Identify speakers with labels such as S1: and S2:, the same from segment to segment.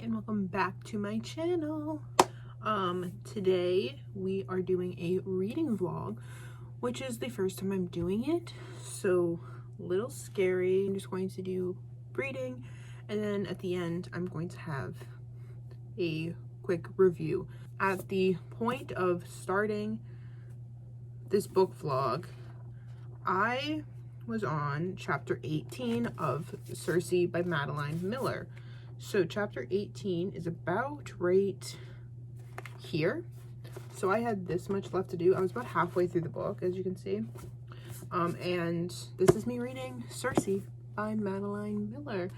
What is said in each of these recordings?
S1: and welcome back to my channel. Today we are doing a reading vlog, which is the first time I'm doing it, so a little scary. I'm just going to do reading, and then at the end I'm going to have a quick review. At the point of starting this book vlog, I was on chapter 18 of Circe by Madeline Miller. So chapter 18 is about right here. So I had this much left to do. I was about halfway through the book, as you can see. And this is me reading Circe by Madeline Miller.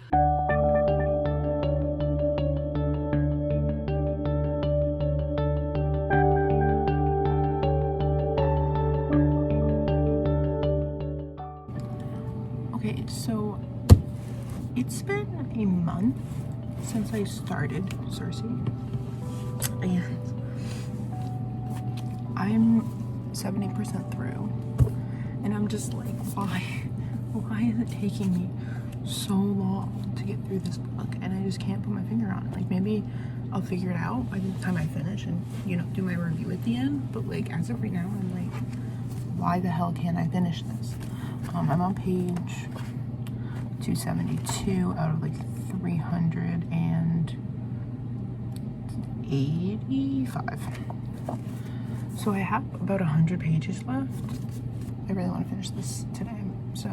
S1: Okay, so it's been a month since I started Circe, and I'm 70% through, and I'm just like, why is it taking me so long to get through this book? And I just can't put my finger on it. Like, maybe I'll figure it out by the time I finish and, you know, do my review at the end, but like, as of right now, I'm like, why the hell can't I finish this? I'm on page 272 out of like 385. So I have about 100 pages left. I really want to finish this today, so.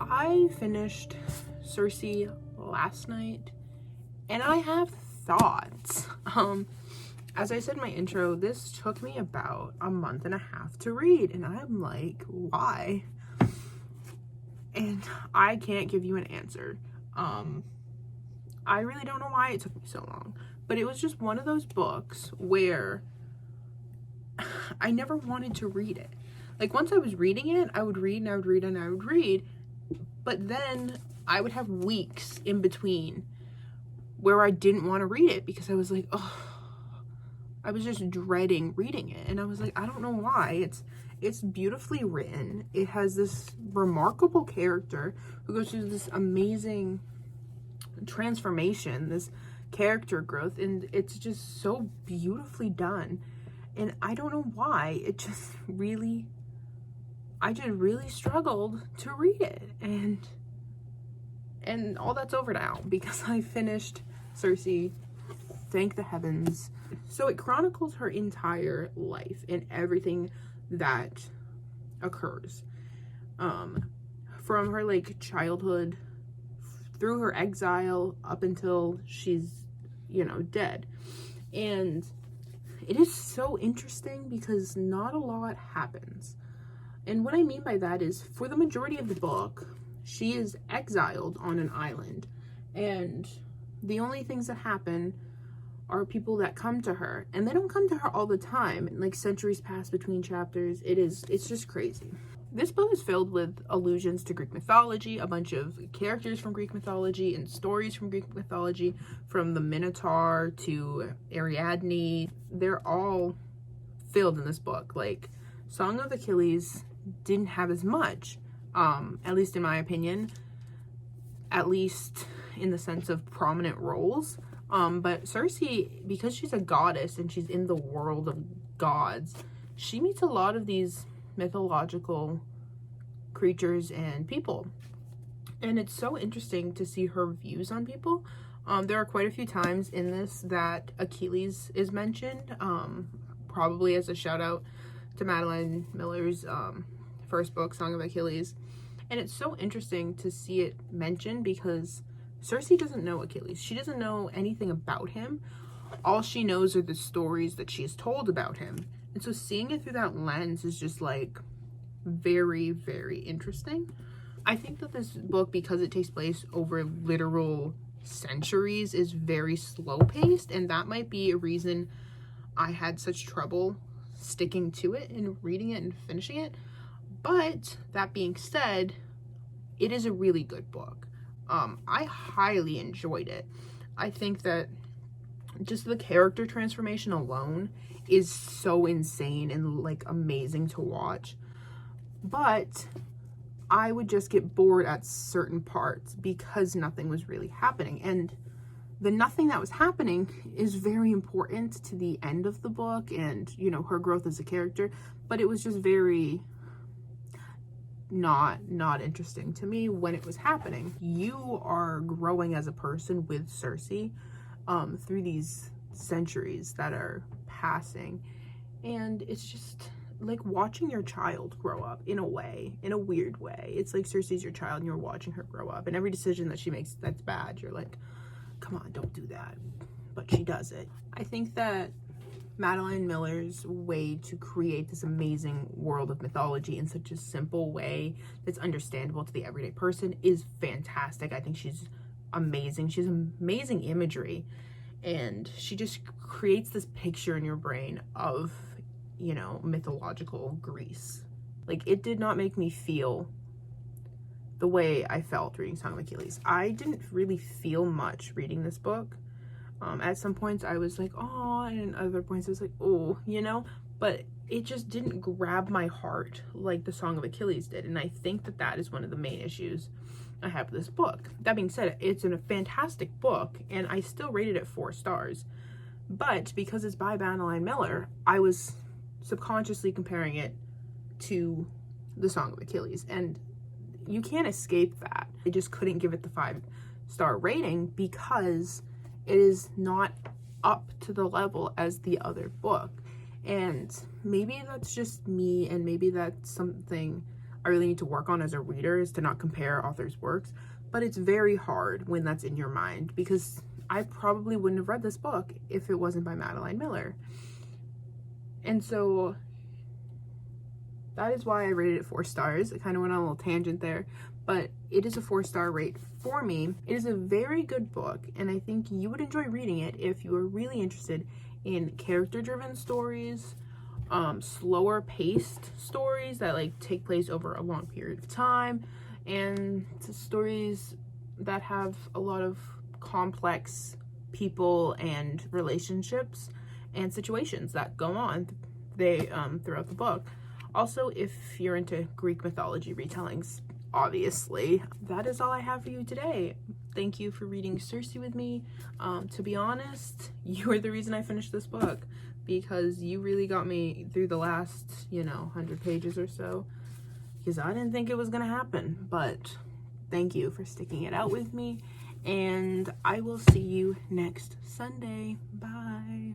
S1: I finished Circe last night, and I have thoughts. As I said in my intro, this took me about a month and a half to read, and I'm like, why? And I can't give you an answer. I really don't know why it took me so long, but it was just one of those books where I never wanted to read it. Like, once I was reading it, I would read and I would read and I would read, but then I would have weeks in between where I didn't want to read it because I was like, oh, I was just dreading reading it. And I was like, I don't know why. It's beautifully written. It has this remarkable character who goes through this amazing transformation, this character growth, and it's just so beautifully done. And I don't know why. I just really struggled to read it, and all that's over now because I finished Circe, thank the heavens. So it chronicles her entire life and everything that occurs, from her like childhood through her exile up until she's, you know, dead. And it is so interesting because not a lot happens. And what I mean by that is, for the majority of the book, she is exiled on an island, and the only things that happen are people that come to her, and they don't come to her all the time. Like, centuries pass between chapters. It's just crazy. This book is filled with allusions to Greek mythology, a bunch of characters from Greek mythology and stories from Greek mythology, from the Minotaur to Ariadne. They're all filled in this book. Like, Song of Achilles didn't have as much, at least in my opinion, at least in the sense of prominent roles. But Circe, because she's a goddess and she's in the world of gods, she meets a lot of these mythological creatures and people. And it's so interesting to see her views on people. There are quite a few times in this that Achilles is mentioned, probably as a shout out to Madeline Miller's first book, Song of Achilles. And it's so interesting to see it mentioned because Circe doesn't know Achilles. She doesn't know anything about him. All she knows are the stories that she is told about him. And so seeing it through that lens is just like very, very interesting. I think that this book, because it takes place over literal centuries, is very slow paced, and that might be a reason I had such trouble sticking to it and reading it and finishing it. But that being said, it is a really good book. I highly enjoyed it. I think that just the character transformation alone is so insane and like amazing to watch. But I would just get bored at certain parts because nothing was really happening. And the nothing that was happening is very important to the end of the book and, you know, her growth as a character. But it was just very not interesting to me when it was happening. You are growing as a person with Circe through these centuries that are passing, and it's just like watching your child grow up in a way, in a weird way. It's like Circe's your child and you're watching her grow up, and every decision that she makes that's bad, you're like, come on, don't do that, but she does it. I think that Madeline Miller's way to create this amazing world of mythology in such a simple way that's understandable to the everyday person is fantastic. I think she's amazing. She's amazing imagery, and she just creates this picture in your brain of, you know, mythological Greece. Like, it did not make me feel the way I felt reading Song of Achilles. I didn't really feel much reading this book. At some points I was like, oh, and other points I was like, oh, you know, but it just didn't grab my heart like the Song of Achilles did. And I think that that is one of the main issues I have with this book. That being said, it's a fantastic book, and I still rated it 4 stars. But because it's by Madeline Miller, I was subconsciously comparing it to the Song of Achilles, and you can't escape that. I just couldn't give it the 5-star rating because it is not up to the level as the other book. And maybe that's just me, and maybe that's something I really need to work on as a reader, is to not compare authors' works. But it's very hard when that's in your mind, because I probably wouldn't have read this book if it wasn't by Madeline Miller. And so that is why I rated it 4 stars. I kind of went on a little tangent there, but it is a 4-star rate for me. It is a very good book, and I think you would enjoy reading it if you are really interested in character-driven stories, slower paced stories that like take place over a long period of time, and stories that have a lot of complex people and relationships and situations that go on throughout the book. Also, if you're into Greek mythology retellings, obviously. That is all I have for you today. Thank you for reading Circe with me. To be honest, you are the reason I finished this book, because you really got me through the last, 100 pages or so, because I didn't think it was gonna happen. But thank you for sticking it out with me, and I will see you next Sunday. Bye.